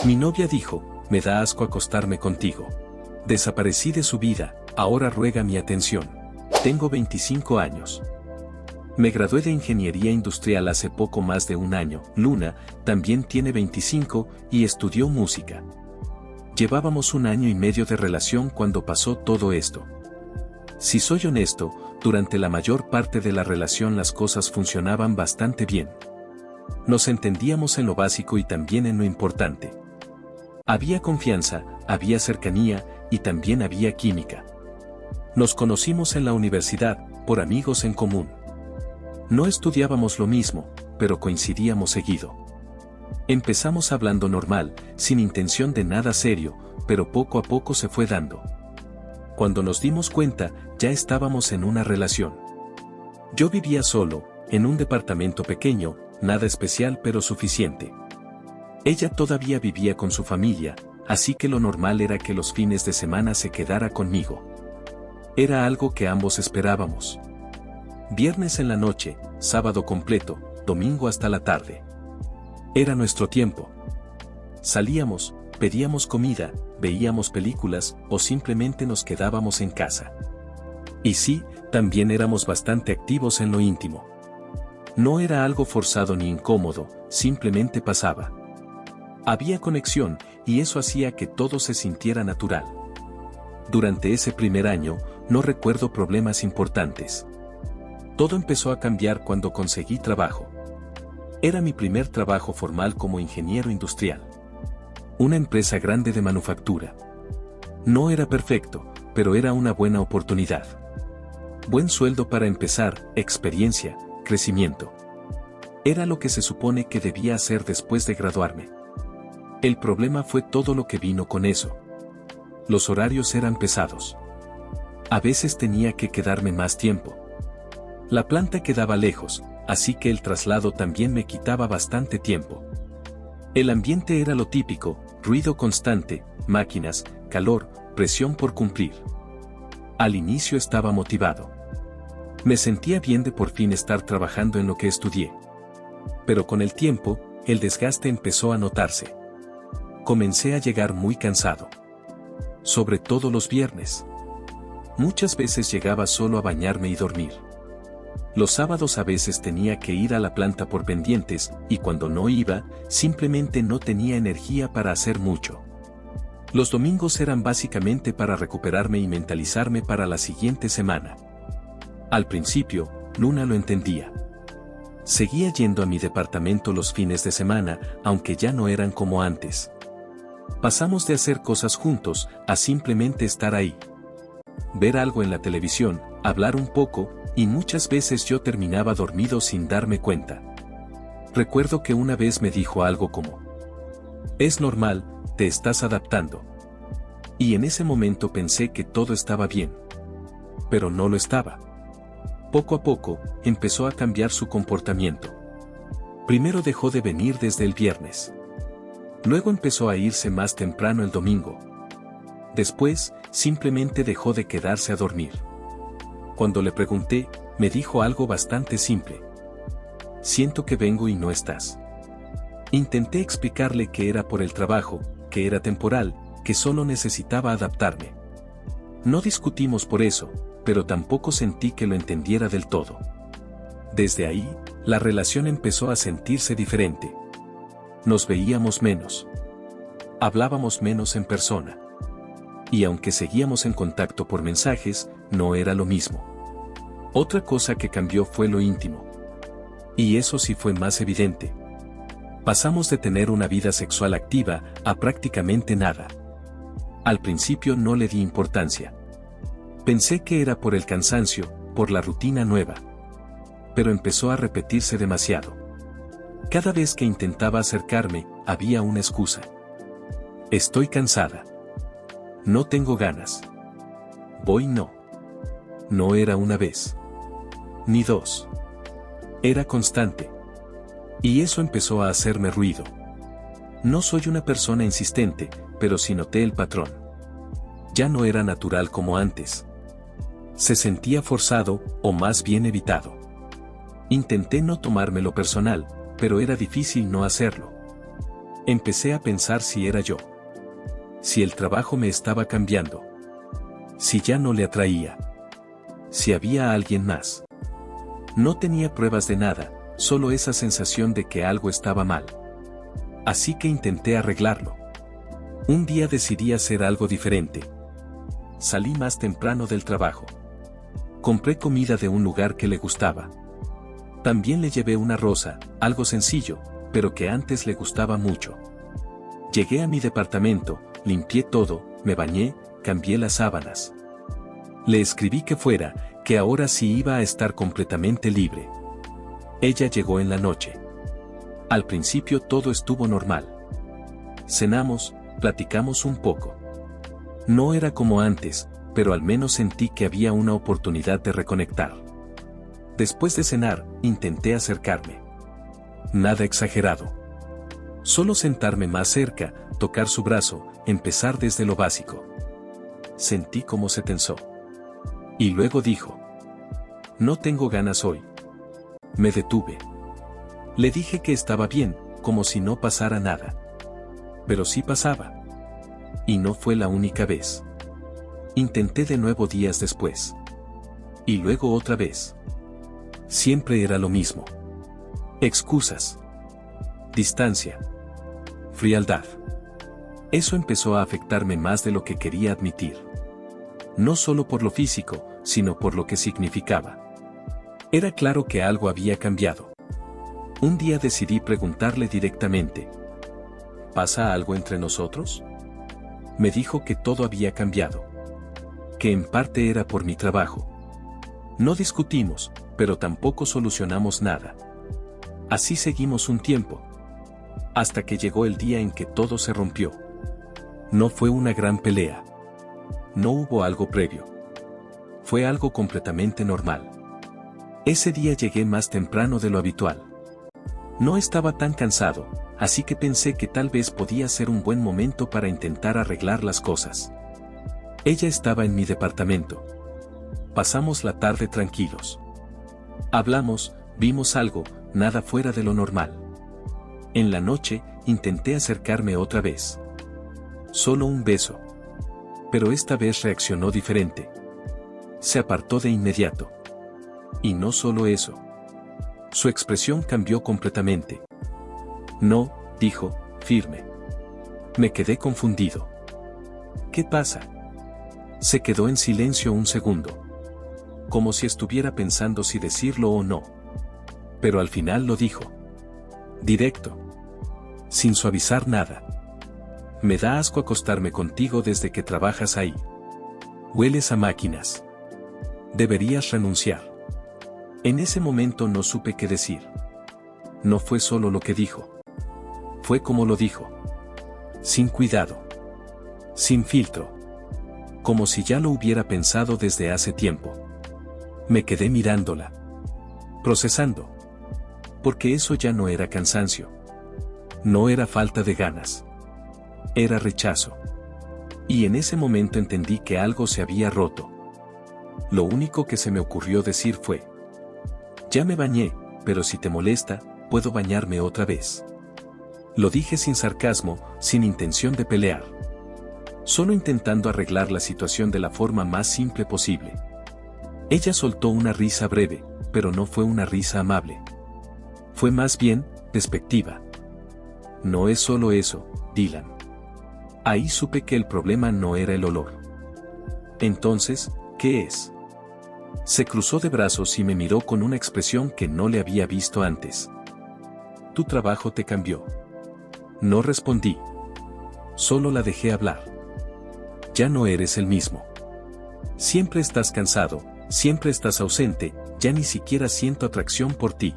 Mi novia dijo, me da asco acostarme contigo. Desaparecí de su vida, ahora ruega mi atención. Tengo 25 años. Me gradué de Ingeniería Industrial hace poco más de un año. Luna también tiene 25 y estudió música. Llevábamos 1 año y medio de relación cuando pasó todo esto. Si soy honesto, durante la mayor parte de la relación las cosas funcionaban bastante bien. Nos entendíamos en lo básico y también en lo importante. Había confianza, había cercanía y también había química. Nos conocimos en la universidad, por amigos en común. No estudiábamos lo mismo, pero coincidíamos seguido. Empezamos hablando normal, sin intención de nada serio, pero poco a poco se fue dando. Cuando nos dimos cuenta, ya estábamos en una relación. Yo vivía solo, en un departamento pequeño, nada especial pero suficiente. Ella todavía vivía con su familia, así que lo normal era que los fines de semana se quedara conmigo. Era algo que ambos esperábamos. Viernes en la noche, sábado completo, domingo hasta la tarde. Era nuestro tiempo. Salíamos, pedíamos comida, veíamos películas o simplemente nos quedábamos en casa. Y sí, también éramos bastante activos en lo íntimo. No era algo forzado ni incómodo, simplemente pasaba. Había conexión, y eso hacía que todo se sintiera natural. Durante ese primer año, no recuerdo problemas importantes. Todo empezó a cambiar cuando conseguí trabajo. Era mi primer trabajo formal como ingeniero industrial. Una empresa grande de manufactura. No era perfecto, pero era una buena oportunidad. Buen sueldo para empezar, experiencia, crecimiento. Era lo que se supone que debía hacer después de graduarme. El problema fue todo lo que vino con eso. Los horarios eran pesados. A veces tenía que quedarme más tiempo. La planta quedaba lejos, así que el traslado también me quitaba bastante tiempo. El ambiente era lo típico, ruido constante, máquinas, calor, presión por cumplir. Al inicio estaba motivado. Me sentía bien de por fin estar trabajando en lo que estudié. Pero con el tiempo, el desgaste empezó a notarse. Comencé a llegar muy cansado. Sobre todo los viernes. Muchas veces llegaba solo a bañarme y dormir. Los sábados a veces tenía que ir a la planta por pendientes, y cuando no iba, simplemente no tenía energía para hacer mucho. Los domingos eran básicamente para recuperarme y mentalizarme para la siguiente semana. Al principio, Luna lo entendía. Seguía yendo a mi departamento los fines de semana, aunque ya no eran como antes. Pasamos de hacer cosas juntos, a simplemente estar ahí. Ver algo en la televisión, hablar un poco, y muchas veces yo terminaba dormido sin darme cuenta. Recuerdo que una vez me dijo algo como: "Es normal, te estás adaptando". Y en ese momento pensé que todo estaba bien. Pero no lo estaba. Poco a poco, empezó a cambiar su comportamiento. Primero dejó de venir desde el viernes. Luego empezó a irse más temprano el domingo. Después, simplemente dejó de quedarse a dormir. Cuando le pregunté, me dijo algo bastante simple: "Siento que vengo y no estás". Intenté explicarle que era por el trabajo, que era temporal, que solo necesitaba adaptarme. No discutimos por eso, pero tampoco sentí que lo entendiera del todo. Desde ahí, la relación empezó a sentirse diferente. Nos veíamos menos. Hablábamos menos en persona. Y aunque seguíamos en contacto por mensajes, no era lo mismo. Otra cosa que cambió fue lo íntimo. Y eso sí fue más evidente. Pasamos de tener una vida sexual activa a prácticamente nada. Al principio no le di importancia. Pensé que era por el cansancio, por la rutina nueva. Pero empezó a repetirse demasiado. Cada vez que intentaba acercarme, había una excusa. Estoy cansada. No tengo ganas. Voy no. No era una vez. Ni dos. Era constante. Y eso empezó a hacerme ruido. No soy una persona insistente, pero sí noté el patrón. Ya no era natural como antes. Se sentía forzado, o más bien evitado. Intenté no tomármelo personal, pero era difícil no hacerlo. Empecé a pensar si era yo. Si el trabajo me estaba cambiando. Si ya no le atraía. Si había alguien más. No tenía pruebas de nada, solo esa sensación de que algo estaba mal. Así que intenté arreglarlo. Un día decidí hacer algo diferente. Salí más temprano del trabajo. Compré comida de un lugar que le gustaba. También le llevé una rosa, algo sencillo, pero que antes le gustaba mucho. Llegué a mi departamento, limpié todo, me bañé, cambié las sábanas. Le escribí que fuera, que ahora sí iba a estar completamente libre. Ella llegó en la noche. Al principio todo estuvo normal. Cenamos, platicamos un poco. No era como antes, pero al menos sentí que había una oportunidad de reconectar. Después de cenar, intenté acercarme. Nada exagerado. Solo sentarme más cerca, tocar su brazo, empezar desde lo básico. Sentí cómo se tensó. Y luego dijo: no tengo ganas hoy. Me detuve. Le dije que estaba bien, como si no pasara nada. Pero sí pasaba. Y no fue la única vez. Intenté de nuevo días después. Y luego otra vez. Siempre era lo mismo. Excusas. Distancia. Frialdad. Eso empezó a afectarme más de lo que quería admitir. No solo por lo físico, sino por lo que significaba. Era claro que algo había cambiado. Un día decidí preguntarle directamente: ¿pasa algo entre nosotros? Me dijo que todo había cambiado. Que en parte era por mi trabajo. No discutimos, pero tampoco solucionamos nada. Así seguimos un tiempo. Hasta que llegó el día en que todo se rompió. No fue una gran pelea. No hubo algo previo. Fue algo completamente normal. Ese día llegué más temprano de lo habitual. No estaba tan cansado, así que pensé que tal vez podía ser un buen momento para intentar arreglar las cosas. Ella estaba en mi departamento. Pasamos la tarde tranquilos. Hablamos, vimos algo, nada fuera de lo normal. En la noche, intenté acercarme otra vez. Solo un beso. Pero esta vez reaccionó diferente. Se apartó de inmediato. Y no solo eso. Su expresión cambió completamente. No, dijo, firme. Me quedé confundido. ¿Qué pasa? Se quedó en silencio un segundo. Como si estuviera pensando si decirlo o no. Pero al final lo dijo. Directo. Sin suavizar nada. Me da asco acostarme contigo desde que trabajas ahí. Hueles a máquinas. Deberías renunciar. En ese momento no supe qué decir. No fue solo lo que dijo. Fue como lo dijo. Sin cuidado. Sin filtro. Como si ya lo hubiera pensado desde hace tiempo. Me quedé mirándola. Procesando. Porque eso ya no era cansancio. No era falta de ganas. Era rechazo. Y en ese momento entendí que algo se había roto. Lo único que se me ocurrió decir fue: ya me bañé, pero si te molesta, puedo bañarme otra vez. Lo dije sin sarcasmo, sin intención de pelear. Solo intentando arreglar la situación de la forma más simple posible. Ella soltó una risa breve, pero no fue una risa amable. Fue más bien, despectiva. No es solo eso, Dylan. Ahí supe que el problema no era el olor. Entonces, ¿qué es? Se cruzó de brazos y me miró con una expresión que no le había visto antes. Tu trabajo te cambió. No respondí. Solo la dejé hablar. Ya no eres el mismo. Siempre estás cansado, siempre estás ausente, ya ni siquiera siento atracción por ti.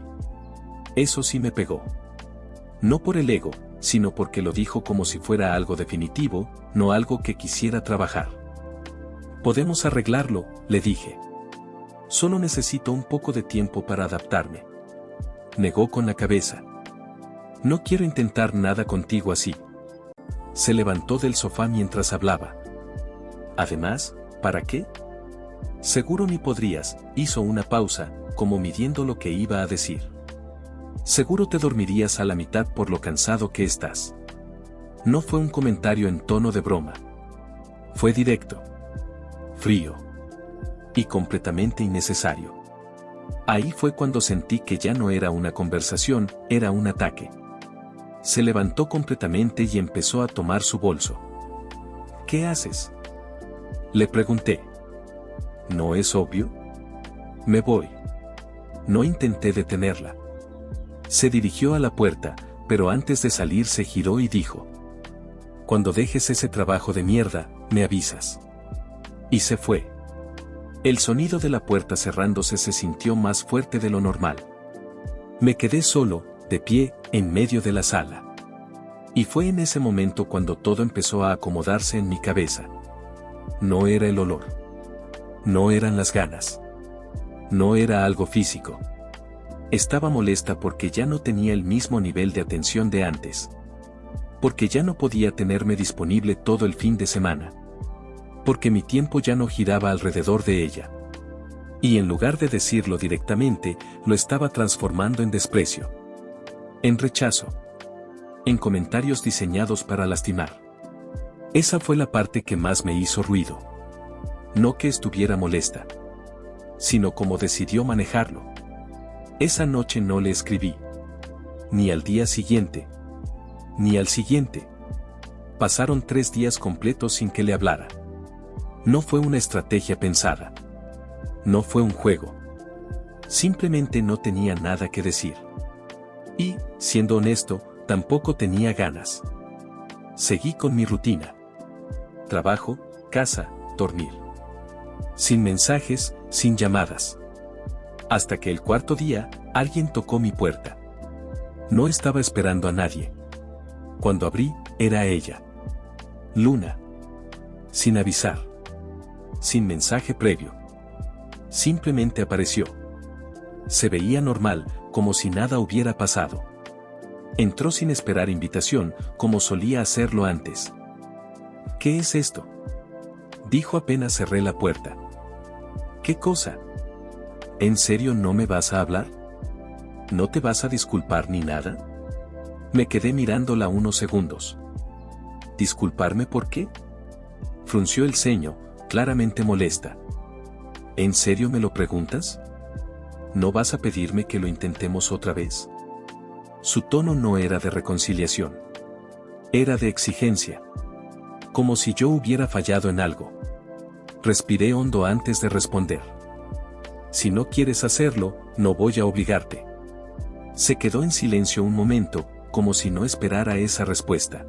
Eso sí me pegó. No por el ego, sino porque lo dijo como si fuera algo definitivo, no algo que quisiera trabajar. Podemos arreglarlo, le dije. Solo necesito un poco de tiempo para adaptarme. Negó con la cabeza. No quiero intentar nada contigo así. Se levantó del sofá mientras hablaba. Además, ¿para qué? Seguro ni podrías, hizo una pausa, como midiendo lo que iba a decir. Seguro te dormirías a la mitad por lo cansado que estás. No fue un comentario en tono de broma. Fue directo, frío y completamente innecesario. Ahí fue cuando sentí que ya no era una conversación, era un ataque. Se levantó completamente y empezó a tomar su bolso. ¿Qué haces?, le pregunté. ¿No es obvio? Me voy. No intenté detenerla. Se dirigió a la puerta, pero antes de salir se giró y dijo: cuando dejes ese trabajo de mierda, me avisas. Y se fue. El sonido de la puerta cerrándose se sintió más fuerte de lo normal. Me quedé solo, de pie, en medio de la sala. Y fue en ese momento cuando todo empezó a acomodarse en mi cabeza. No era el olor. No eran las ganas. No era algo físico. Estaba molesta porque ya no tenía el mismo nivel de atención de antes. Porque ya no podía tenerme disponible todo el fin de semana. Porque mi tiempo ya no giraba alrededor de ella. Y en lugar de decirlo directamente, lo estaba transformando en desprecio. En rechazo. En comentarios diseñados para lastimar. Esa fue la parte que más me hizo ruido. No que estuviera molesta, sino cómo decidió manejarlo. Esa noche no le escribí. Ni al día siguiente. Ni al siguiente. Pasaron 3 días completos sin que le hablara. No fue una estrategia pensada. No fue un juego. Simplemente no tenía nada que decir. Y, siendo honesto, tampoco tenía ganas. Seguí con mi rutina. Trabajo, casa, dormir. Sin mensajes, sin llamadas. Hasta que el 4.º día, alguien tocó mi puerta. No estaba esperando a nadie. Cuando abrí, era ella. Luna. Sin avisar. Sin mensaje previo. Simplemente apareció. Se veía normal, como si nada hubiera pasado. Entró sin esperar invitación, como solía hacerlo antes. ¿Qué es esto?, dijo apenas cerré la puerta. ¿Qué cosa? ¿En serio no me vas a hablar? ¿No te vas a disculpar ni nada? Me quedé mirándola unos segundos. ¿Disculparme por qué? Frunció el ceño, claramente molesta. ¿En serio me lo preguntas? ¿No vas a pedirme que lo intentemos otra vez? Su tono no era de reconciliación. Era de exigencia. Como si yo hubiera fallado en algo. Respiré hondo antes de responder. Si no quieres hacerlo, no voy a obligarte. Se quedó en silencio un momento, como si no esperara esa respuesta.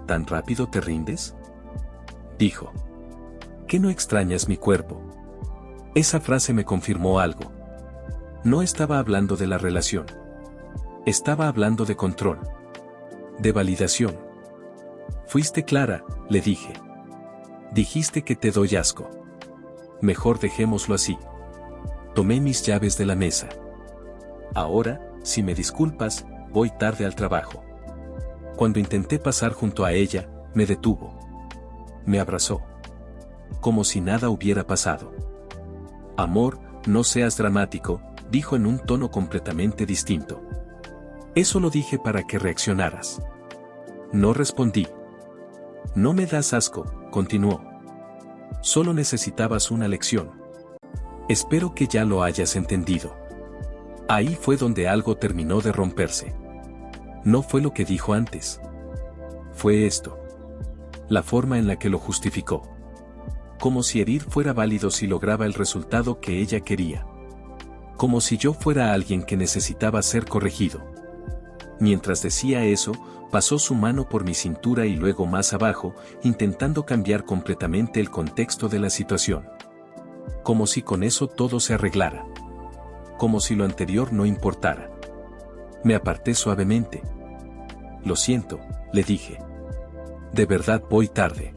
¿Tan rápido te rindes?, dijo. ¿Qué no extrañas mi cuerpo? Esa frase me confirmó algo. No estaba hablando de la relación. Estaba hablando de control. De validación. Fuiste clara, le dije. Dijiste que te doy asco. Mejor dejémoslo así. Tomé mis llaves de la mesa. Ahora, si me disculpas, voy tarde al trabajo. Cuando intenté pasar junto a ella, me detuvo. Me abrazó. Como si nada hubiera pasado. Amor, no seas dramático, dijo en un tono completamente distinto. Eso lo dije para que reaccionaras. No respondí. No me das asco, continuó. Solo necesitabas una lección. Espero que ya lo hayas entendido. Ahí fue donde algo terminó de romperse. No fue lo que dijo antes. Fue esto. La forma en la que lo justificó. Como si herir fuera válido si lograba el resultado que ella quería. Como si yo fuera alguien que necesitaba ser corregido. Mientras decía eso, pasó su mano por mi cintura y luego más abajo, intentando cambiar completamente el contexto de la situación. Como si con eso todo se arreglara. Como si lo anterior no importara. Me aparté suavemente. Lo siento, le dije. De verdad voy tarde.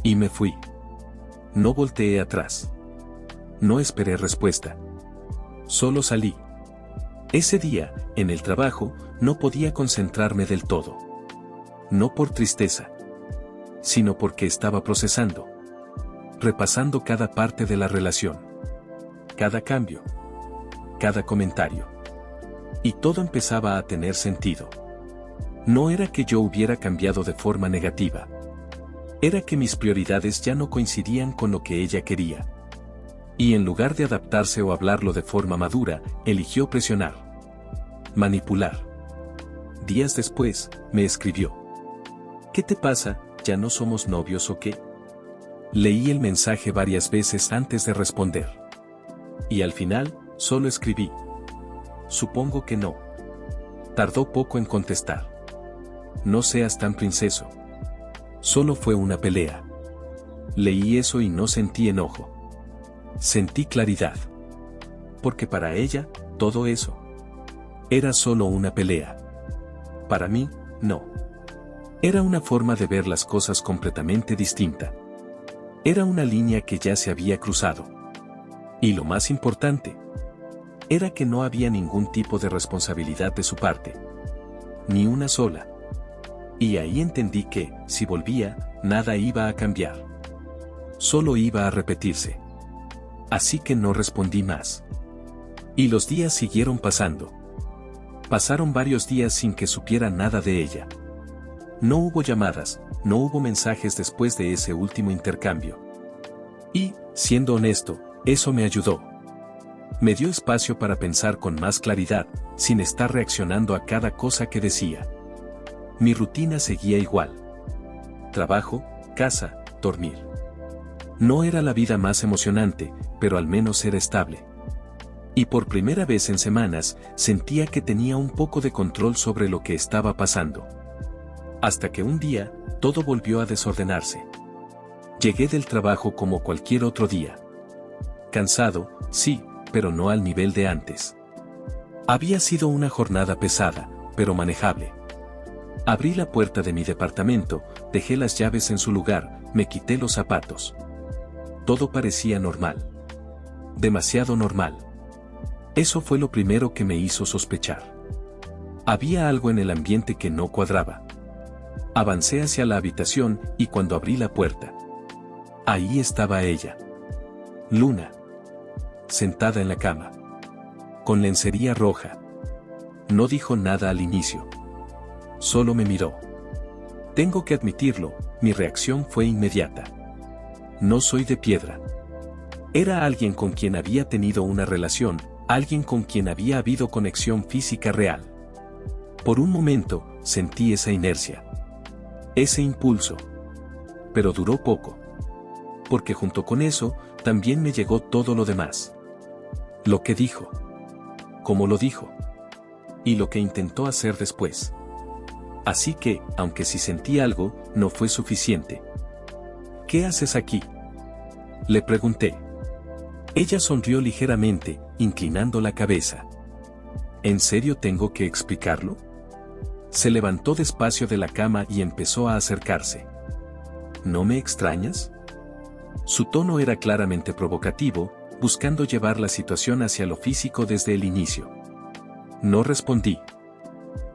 Y me fui. No volteé atrás. No esperé respuesta. Solo salí. Ese día, en el trabajo, no podía concentrarme del todo. No por tristeza, sino porque estaba procesando. Repasando cada parte de la relación. Cada cambio. Cada comentario. Y todo empezaba a tener sentido. No era que yo hubiera cambiado de forma negativa. Era que mis prioridades ya no coincidían con lo que ella quería. Y en lugar de adaptarse o hablarlo de forma madura, eligió presionar. Manipular. Días después, me escribió. ¿Qué te pasa? ¿Ya no somos novios o qué? Leí el mensaje varias veces antes de responder. Y al final, solo escribí. Supongo que no. Tardó poco en contestar. No seas tan princeso. Solo fue una pelea. Leí eso y no sentí enojo. Sentí claridad. Porque para ella, todo eso era solo una pelea. Para mí, no. Era una forma de ver las cosas completamente distinta. Era una línea que ya se había cruzado. Y lo más importante, era que no había ningún tipo de responsabilidad de su parte. Ni una sola. Y ahí entendí que, si volvía, nada iba a cambiar. Solo iba a repetirse. Así que no respondí más. Y los días siguieron pasando. Pasaron varios días sin que supiera nada de ella. No hubo llamadas, no hubo mensajes después de ese último intercambio. Y, siendo honesto, eso me ayudó. Me dio espacio para pensar con más claridad, sin estar reaccionando a cada cosa que decía. Mi rutina seguía igual. Trabajo, casa, dormir. No era la vida más emocionante, pero al menos era estable. Y por primera vez en semanas, sentía que tenía un poco de control sobre lo que estaba pasando. Hasta que un día, todo volvió a desordenarse. Llegué del trabajo como cualquier otro día. Cansado, sí, pero no al nivel de antes. Había sido una jornada pesada, pero manejable. Abrí la puerta de mi departamento, dejé las llaves en su lugar, me quité los zapatos. Todo parecía normal. Demasiado normal. Eso fue lo primero que me hizo sospechar. Había algo en el ambiente que no cuadraba. Avancé hacia la habitación y cuando abrí la puerta, ahí estaba ella. Luna. Sentada en la cama. Con lencería roja. No dijo nada al inicio. Solo me miró. Tengo que admitirlo, mi reacción fue inmediata. No soy de piedra. Era alguien con quien había tenido una relación, alguien con quien había habido conexión física real. Por un momento, sentí esa inercia. Ese impulso. Pero duró poco. Porque junto con eso, también me llegó todo lo demás. Lo que dijo. Cómo lo dijo. Y lo que intentó hacer después. Así que, aunque sí sentí algo, no fue suficiente. ¿Qué haces aquí?, le pregunté. Ella sonrió ligeramente, inclinando la cabeza. ¿En serio tengo que explicarlo? Se levantó despacio de la cama y empezó a acercarse. ¿No me extrañas? Su tono era claramente provocativo, buscando llevar la situación hacia lo físico desde el inicio. No respondí.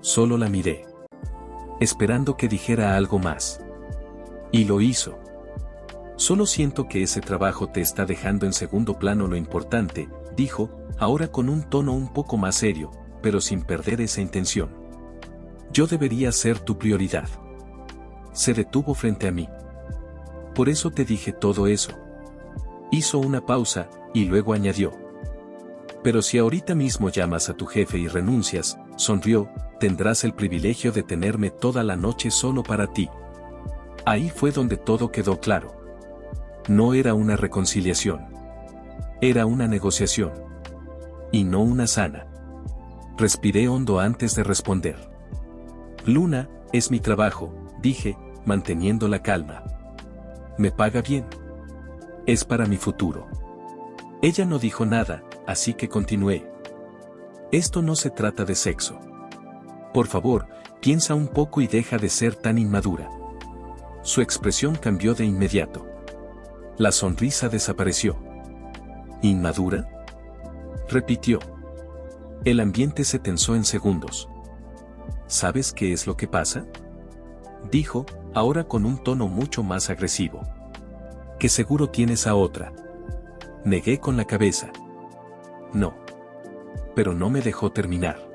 Solo la miré. Esperando que dijera algo más. Y lo hizo. Solo siento que ese trabajo te está dejando en segundo plano lo importante, dijo, ahora con un tono un poco más serio, pero sin perder esa intención. Yo debería ser tu prioridad. Se detuvo frente a mí. Por eso te dije todo eso. Hizo una pausa, y luego añadió. Pero si ahorita mismo llamas a tu jefe y renuncias, sonrió, tendrás el privilegio de tenerme toda la noche solo para ti. Ahí fue donde todo quedó claro. No era una reconciliación. Era una negociación. Y no una sana. Respiré hondo antes de responder. Luna, es mi trabajo, dije, manteniendo la calma. Me paga bien. Es para mi futuro. Ella no dijo nada, así que continué. Esto no se trata de sexo. Por favor, piensa un poco y deja de ser tan inmadura. Su expresión cambió de inmediato. La sonrisa desapareció. ¿Inmadura?, repitió. El ambiente se tensó en segundos. ¿Sabes qué es lo que pasa?, dijo, ahora con un tono mucho más agresivo. Que seguro tienes a otra. Negué con la cabeza. No. Pero no me dejó terminar.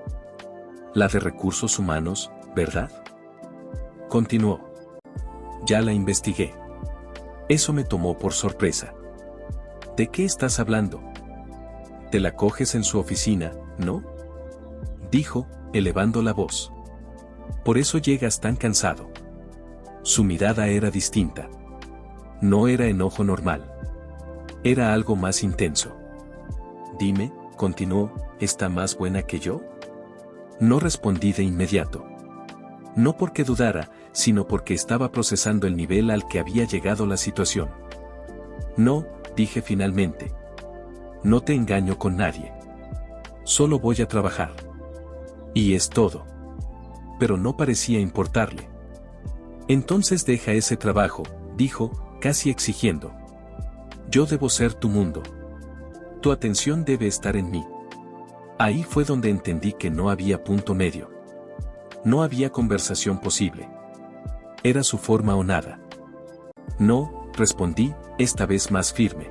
La de recursos humanos, ¿verdad? Continuó. Ya la investigué. Eso me tomó por sorpresa. ¿De qué estás hablando? Te la coges en su oficina, ¿no? Dijo, elevando la voz. Por eso llegas tan cansado. Su mirada era distinta. No era enojo normal. Era algo más intenso. Dime, continuó, ¿está más buena que yo? No respondí de inmediato. No porque dudara, sino porque estaba procesando el nivel al que había llegado la situación. No, dije finalmente. No te engaño con nadie. Solo voy a trabajar. Y es todo. Pero no parecía importarle. Entonces deja ese trabajo, dijo, casi exigiendo. Yo debo ser tu mundo. Tu atención debe estar en mí. Ahí fue donde entendí que no había punto medio. No había conversación posible. Era su forma o nada. No, respondí, esta vez más firme.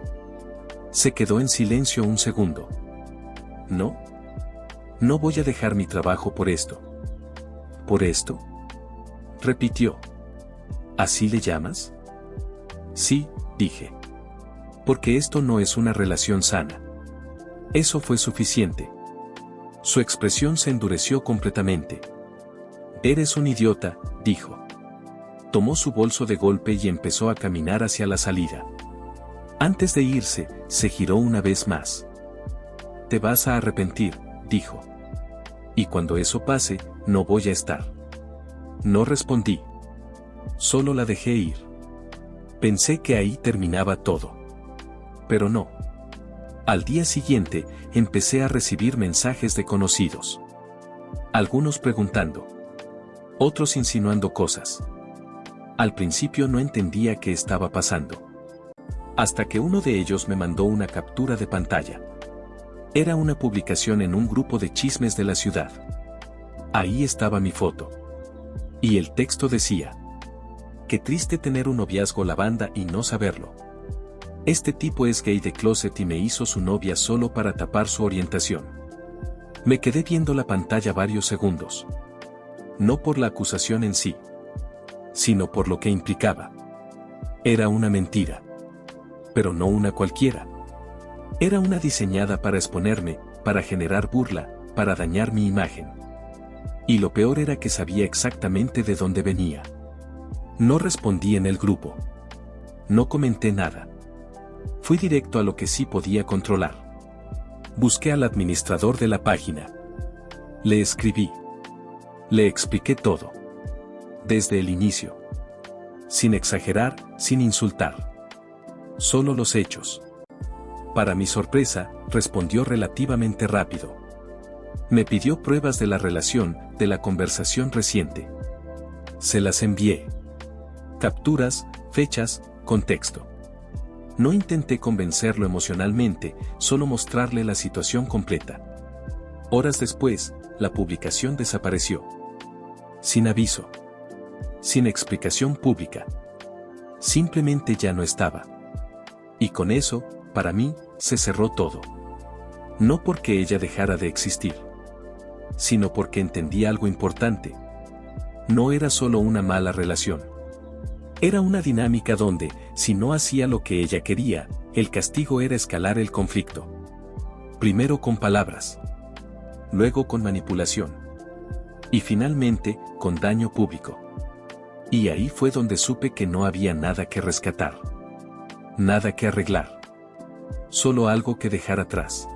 Se quedó en silencio un segundo. No. No voy a dejar mi trabajo por esto. ¿Por esto? Repitió. ¿Así le llamas? Sí, dije. Porque esto no es una relación sana. Eso fue suficiente. Su expresión se endureció completamente. Eres un idiota, dijo. Tomó su bolso de golpe y empezó a caminar hacia la salida. Antes de irse, se giró una vez más. Te vas a arrepentir, dijo. Y cuando eso pase, no voy a estar. No respondí. Solo la dejé ir. Pensé que ahí terminaba todo. Pero no. Al día siguiente, empecé a recibir mensajes de conocidos. Algunos preguntando. Otros insinuando cosas. Al principio no entendía qué estaba pasando. Hasta que uno de ellos me mandó una captura de pantalla. Era una publicación en un grupo de chismes de la ciudad. Ahí estaba mi foto. Y el texto decía. Qué triste tener un noviazgo lavanda y no saberlo. Este tipo es gay de closet y me hizo su novia solo para tapar su orientación. Me quedé viendo la pantalla varios segundos. No por la acusación en sí, sino por lo que implicaba. Era una mentira. Pero no una cualquiera. Era una diseñada para exponerme, para generar burla, para dañar mi imagen. Y lo peor era que sabía exactamente de dónde venía. No respondí en el grupo. No comenté nada. Fui directo a lo que sí podía controlar. Busqué al administrador de la página. Le escribí. Le expliqué todo. Desde el inicio. Sin exagerar, sin insultar. Solo los hechos. Para mi sorpresa, respondió relativamente rápido. Me pidió pruebas de la relación, de la conversación reciente. Se las envié. Capturas, fechas, contexto. No intenté convencerlo emocionalmente, solo mostrarle la situación completa. Horas después, la publicación desapareció. Sin aviso. Sin explicación pública. Simplemente ya no estaba. Y con eso, para mí, se cerró todo. No porque ella dejara de existir, sino porque entendí algo importante. No era solo una mala relación. Era una dinámica donde, si no hacía lo que ella quería, el castigo era escalar el conflicto. Primero con palabras. Luego con manipulación. Y finalmente, con daño público. Y ahí fue donde supe que no había nada que rescatar. Nada que arreglar. Solo algo que dejar atrás.